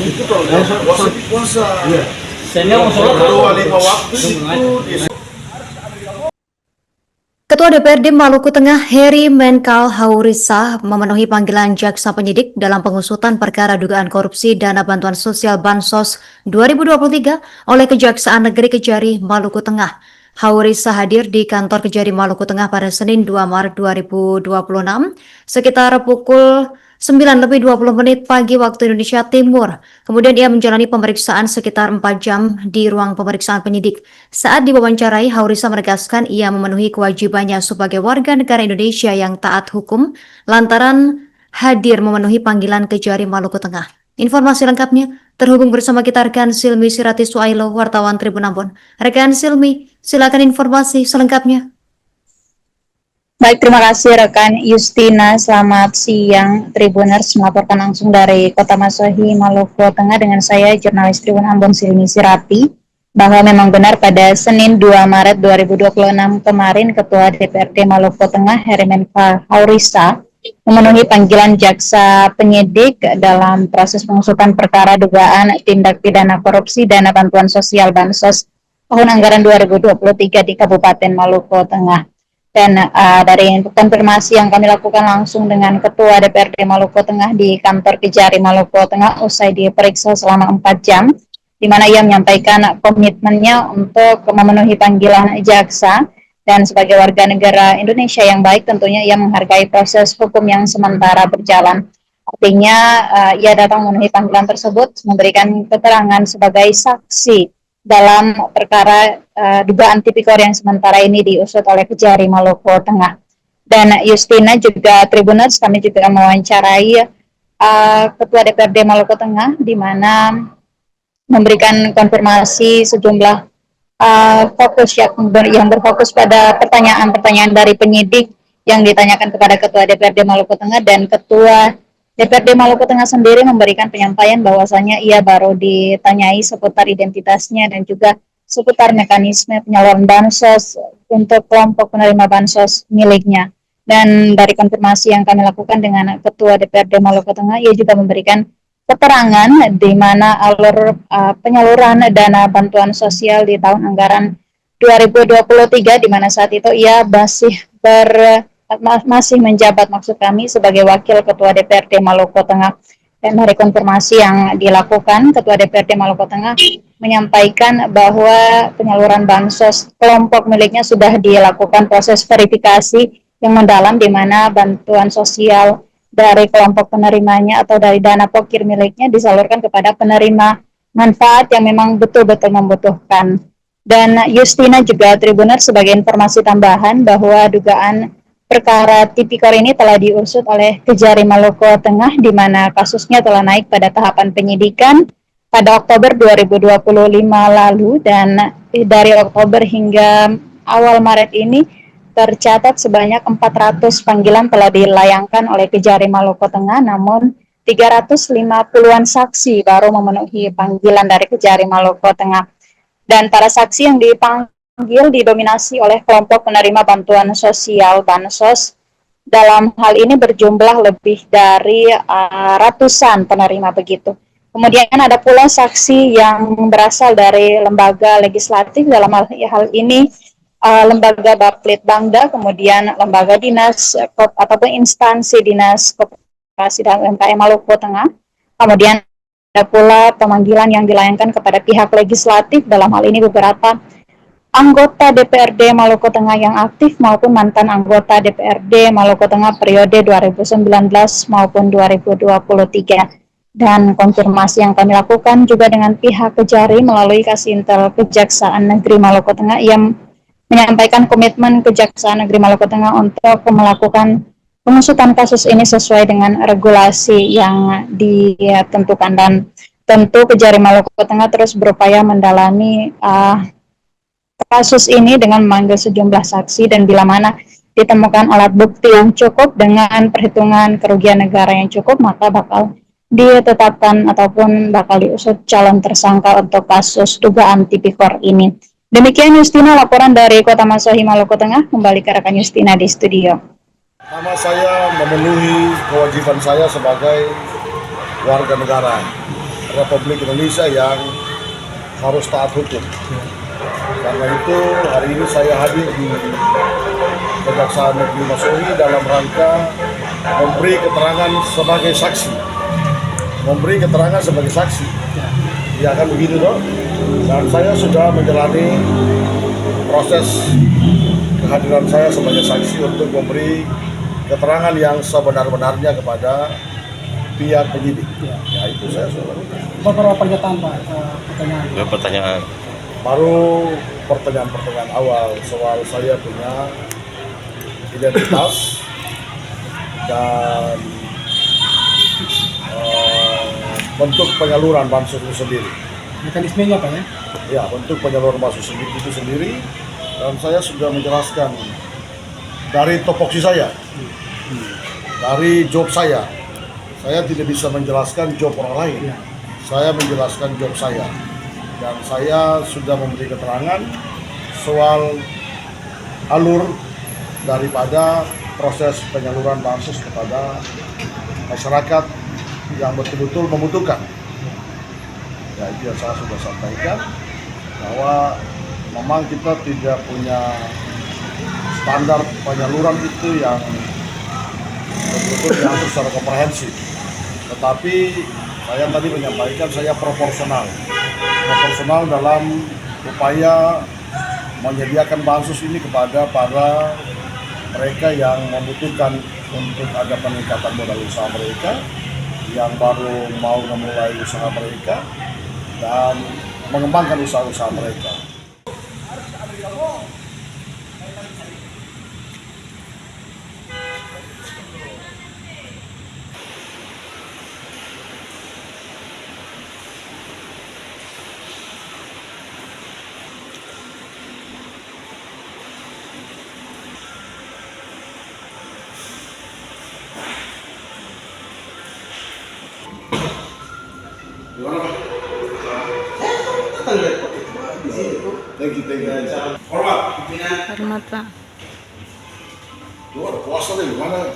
Itu kalau puasa di puasa. Iya. Saya mau sholat Kedua 5 waktu itu. Ketua DPRD Maluku Tengah Heri Menkal Haurisa memenuhi panggilan jaksa penyidik dalam pengusutan perkara dugaan korupsi dana bantuan sosial Bansos 2023 oleh Kejaksaan Negeri Kejari Maluku Tengah. Haurisa hadir di kantor Kejari Maluku Tengah pada Senin 2 Maret 2026 sekitar pukul 9:20 pagi waktu Indonesia Timur. Kemudian ia menjalani pemeriksaan sekitar 4 jam di ruang pemeriksaan penyidik. Saat diwawancarai, Haurisa menegaskan ia memenuhi kewajibannya sebagai warga negara Indonesia yang taat hukum lantaran hadir memenuhi panggilan Kejari Maluku Tengah. Informasi lengkapnya terhubung bersama kita rekan Silmi Sirati Suailo, wartawan Tribun Ambon. Rekan Silmi, silakan informasi selengkapnya. Baik, terima kasih rekan Justina. Selamat siang Tribuners, melaporkan langsung dari Kota Masohi, Maluku Tengah dengan saya jurnalis Tribun Ambon Silmi Sirati, bahwa memang benar pada Senin 2 Maret 2026 kemarin Ketua DPRD Maluku Tengah Heri Menkal Haurisa memenuhi panggilan jaksa penyidik dalam proses pengusutan perkara dugaan tindak pidana korupsi dana bantuan sosial Bansos tahun anggaran 2023 di Kabupaten Maluku Tengah. Dan dari konfirmasi yang kami lakukan langsung dengan Ketua DPRD Maluku Tengah di kantor Kejari Maluku Tengah usai diperiksa selama 4 jam, di mana ia menyampaikan komitmennya untuk memenuhi panggilan jaksa dan sebagai warga negara Indonesia yang baik tentunya ia menghargai proses hukum yang sementara berjalan. Artinya ia datang memenuhi panggilan tersebut, memberikan keterangan sebagai saksi dalam perkara dugaan tipikor yang sementara ini diusut oleh Kejari Maluku Tengah. Dan Justina juga Tribuners, kami juga mewawancarai Ketua DPRD Maluku Tengah, di mana memberikan konfirmasi sejumlah fokus yang berfokus pada pertanyaan-pertanyaan dari penyidik yang ditanyakan kepada Ketua DPRD Maluku Tengah, dan Ketua DPRD Maluku Tengah sendiri memberikan penyampaian bahwasanya ia baru ditanyai seputar identitasnya dan juga seputar mekanisme penyaluran bansos untuk kelompok penerima bansos miliknya. Dan dari konfirmasi yang kami lakukan dengan Ketua DPRD Maluku Tengah, ia juga memberikan keterangan di mana alur penyaluran dana bantuan sosial di tahun anggaran 2023, di mana saat itu ia masih menjabat, maksud kami, sebagai Wakil Ketua DPRD Maluku Tengah. Dan dari konfirmasi yang dilakukan, Ketua DPRD Maluku Tengah menyampaikan bahwa penyaluran bansos kelompok miliknya sudah dilakukan proses verifikasi yang mendalam, di mana bantuan sosial dari kelompok penerimanya atau dari dana pokir miliknya disalurkan kepada penerima manfaat yang memang betul-betul membutuhkan. Dan Justina juga Tribuner, sebagai informasi tambahan bahwa dugaan perkara tipikor ini telah diusut oleh Kejari Maluku Tengah, di mana kasusnya telah naik pada tahapan penyidikan pada Oktober 2025 lalu, dan dari Oktober hingga awal Maret ini tercatat sebanyak 400 panggilan telah dilayangkan oleh Kejari Maluku Tengah, namun 350-an saksi baru memenuhi panggilan dari Kejari Maluku Tengah. Dan para saksi yang dipanggil didominasi oleh kelompok penerima bantuan sosial Bansos. Dalam hal ini berjumlah lebih dari ratusan penerima begitu. Kemudian ada pula saksi yang berasal dari lembaga legislatif, dalam hal ini lembaga Baplit Bangda, kemudian lembaga dinas ataupun instansi dinas koperasi dan UMKM Maluku Tengah. Kemudian ada pula pemanggilan yang dilayangkan kepada pihak legislatif, dalam hal ini beberapa anggota DPRD Maluku Tengah yang aktif maupun mantan anggota DPRD Maluku Tengah periode 2019 maupun 2023. Dan konfirmasi yang kami lakukan juga dengan pihak Kejari melalui Kasintel Kejaksaan Negeri Maluku Tengah yang menyampaikan komitmen Kejaksaan Negeri Maluku Tengah untuk melakukan pengusutan kasus ini sesuai dengan regulasi yang ditentukan. Dan tentu Kejari Maluku Tengah terus berupaya mendalami kasus ini dengan memanggil sejumlah saksi, dan bila mana ditemukan alat bukti yang cukup dengan perhitungan kerugian negara yang cukup, maka bakal ditetapkan ataupun bakal diusut calon tersangka untuk kasus dugaan tipikor ini. Demikian Justina, laporan dari Kota Masohi, Maluku Tengah. Kembali ke rekan Justina di studio. Nama saya memenuhi kewajiban saya sebagai warga negara Republik Indonesia yang harus taat hukum. Karena itu hari ini saya hadir di Kejaksaan Negeri Masohi dalam rangka memberi keterangan sebagai saksi. Memberi keterangan sebagai saksi. Ya kan begitu dong. Dan saya sudah menjalani proses kehadiran saya sebagai saksi untuk memberi keterangan yang sebenar-benarnya kepada pihak penyidik. Ya itu saya sudah lakukan. Beberapa pernyataan Pak, pertanyaan. Baru pertanyaan awal soal saya punya identitas dan bentuk penyaluran bansos itu sendiri. Mekanismenya Pak ya? Ya, bentuk penyaluran bansos itu sendiri, dan saya sudah menjelaskan dari topoksi saya, dari job saya tidak bisa menjelaskan job orang lain. Saya menjelaskan job saya, dan saya sudah memberi keterangan soal alur daripada proses penyaluran bansos kepada masyarakat yang betul-betul membutuhkan. Ya, itu yang saya sudah sampaikan, bahwa memang kita tidak punya standar penyaluran itu yang betul-betul diatur secara komprehensif. Tetapi saya tadi menyampaikan saya proporsional dalam upaya menyediakan bansos ini kepada para mereka yang membutuhkan untuk ada peningkatan modal usaha mereka, yang baru mau memulai usaha mereka dan mengembangkan usaha-usaha mereka. Thank you. Hormat Pak. Lu ada puasa nih, gimana?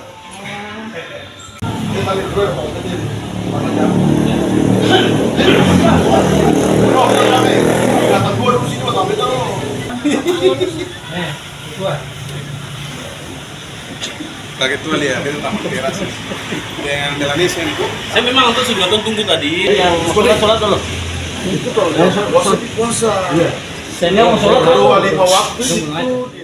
Kita lihat dulu, mana jam? Kata gue di sini mah beda lo. Pakai tuh lihat itu tamu teras dengan Melanesia itu. Saya memang untuk sudah tunggu tadi. Sholat dulu. Itu kalau puasa. Saya mau sholat. Dua 5 waktu itu.